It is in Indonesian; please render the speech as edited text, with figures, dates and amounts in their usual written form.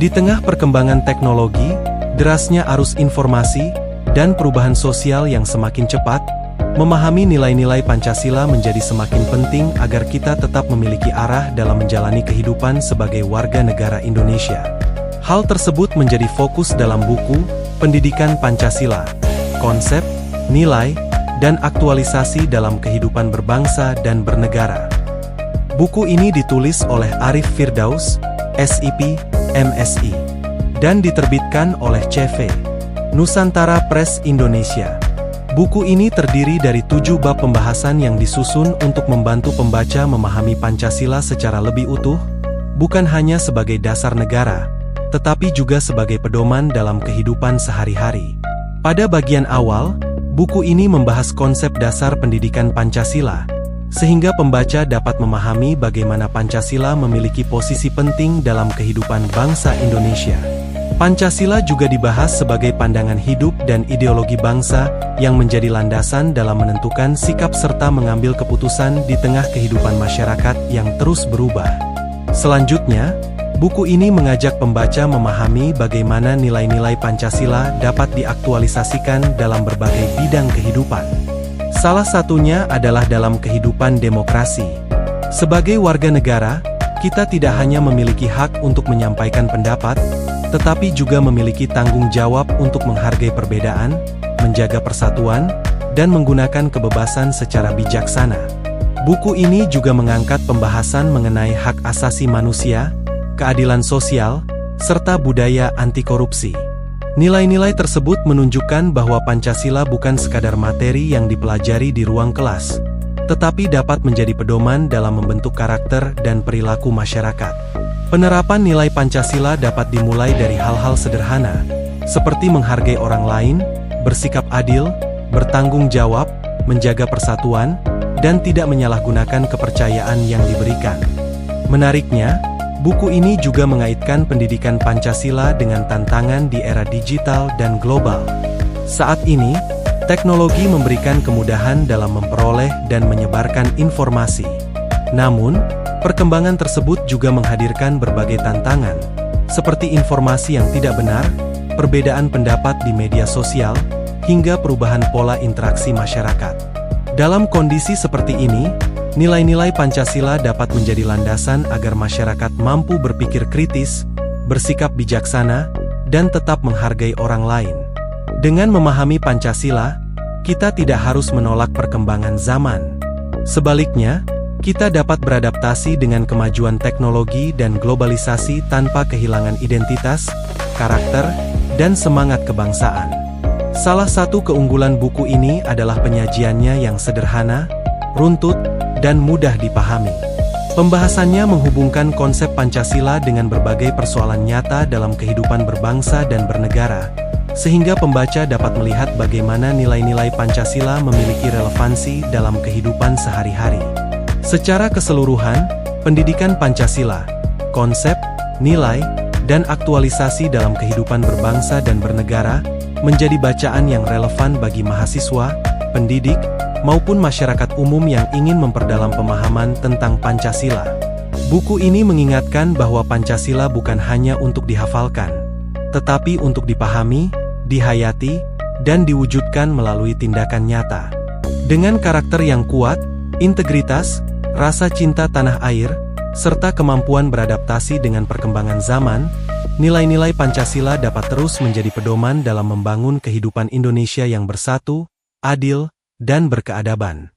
Di tengah perkembangan teknologi, derasnya arus informasi, dan perubahan sosial yang semakin cepat, memahami nilai-nilai Pancasila menjadi semakin penting agar kita tetap memiliki arah dalam menjalani kehidupan sebagai warga negara Indonesia. Hal tersebut menjadi fokus dalam buku Pendidikan Pancasila, Konsep, Nilai, dan Aktualisasi dalam Kehidupan Berbangsa dan Bernegara. Buku ini ditulis oleh Arif Firdaus, SIP, MSI, dan diterbitkan oleh CV, Nusantara Press Indonesia. Buku ini terdiri dari 7 bab pembahasan yang disusun untuk membantu pembaca memahami Pancasila secara lebih utuh, bukan hanya sebagai dasar negara, tetapi juga sebagai pedoman dalam kehidupan sehari-hari. Pada bagian awal, buku ini membahas konsep dasar pendidikan Pancasila, sehingga pembaca dapat memahami bagaimana Pancasila memiliki posisi penting dalam kehidupan bangsa Indonesia. Pancasila juga dibahas sebagai pandangan hidup dan ideologi bangsa yang menjadi landasan dalam menentukan sikap serta mengambil keputusan di tengah kehidupan masyarakat yang terus berubah. Selanjutnya, buku ini mengajak pembaca memahami bagaimana nilai-nilai Pancasila dapat diaktualisasikan dalam berbagai bidang kehidupan. Salah satunya adalah dalam kehidupan demokrasi. Sebagai warga negara, kita tidak hanya memiliki hak untuk menyampaikan pendapat, tetapi juga memiliki tanggung jawab untuk menghargai perbedaan, menjaga persatuan, dan menggunakan kebebasan secara bijaksana. Buku ini juga mengangkat pembahasan mengenai hak asasi manusia, keadilan sosial, serta budaya anti korupsi. Nilai-nilai tersebut menunjukkan bahwa Pancasila bukan sekadar materi yang dipelajari di ruang kelas, tetapi dapat menjadi pedoman dalam membentuk karakter dan perilaku masyarakat. Penerapan nilai Pancasila dapat dimulai dari hal-hal sederhana, seperti menghargai orang lain, bersikap adil, bertanggung jawab, menjaga persatuan, dan tidak menyalahgunakan kepercayaan yang diberikan. Menariknya, buku ini juga mengaitkan pendidikan Pancasila dengan tantangan di era digital dan global. Saat ini, teknologi memberikan kemudahan dalam memperoleh dan menyebarkan informasi. Namun, perkembangan tersebut juga menghadirkan berbagai tantangan, seperti informasi yang tidak benar, perbedaan pendapat di media sosial, hingga perubahan pola interaksi masyarakat. Dalam kondisi seperti ini, nilai-nilai Pancasila dapat menjadi landasan agar masyarakat mampu berpikir kritis, bersikap bijaksana, dan tetap menghargai orang lain. Dengan memahami Pancasila, kita tidak harus menolak perkembangan zaman. Sebaliknya, kita dapat beradaptasi dengan kemajuan teknologi dan globalisasi tanpa kehilangan identitas, karakter, dan semangat kebangsaan. Salah satu keunggulan buku ini adalah penyajiannya yang sederhana, runtut, dan mudah dipahami. Pembahasannya menghubungkan konsep Pancasila dengan berbagai persoalan nyata dalam kehidupan berbangsa dan bernegara, sehingga pembaca dapat melihat bagaimana nilai-nilai Pancasila memiliki relevansi dalam kehidupan sehari-hari. Secara keseluruhan, pendidikan Pancasila, konsep, nilai, dan aktualisasi dalam kehidupan berbangsa dan bernegara menjadi bacaan yang relevan bagi mahasiswa, pendidik, maupun masyarakat umum yang ingin memperdalam pemahaman tentang Pancasila. Buku ini mengingatkan bahwa Pancasila bukan hanya untuk dihafalkan, tetapi untuk dipahami, dihayati, dan diwujudkan melalui tindakan nyata. Dengan karakter yang kuat, integritas, rasa cinta tanah air, serta kemampuan beradaptasi dengan perkembangan zaman, nilai-nilai Pancasila dapat terus menjadi pedoman dalam membangun kehidupan Indonesia yang bersatu, adil, dan berkeadaban.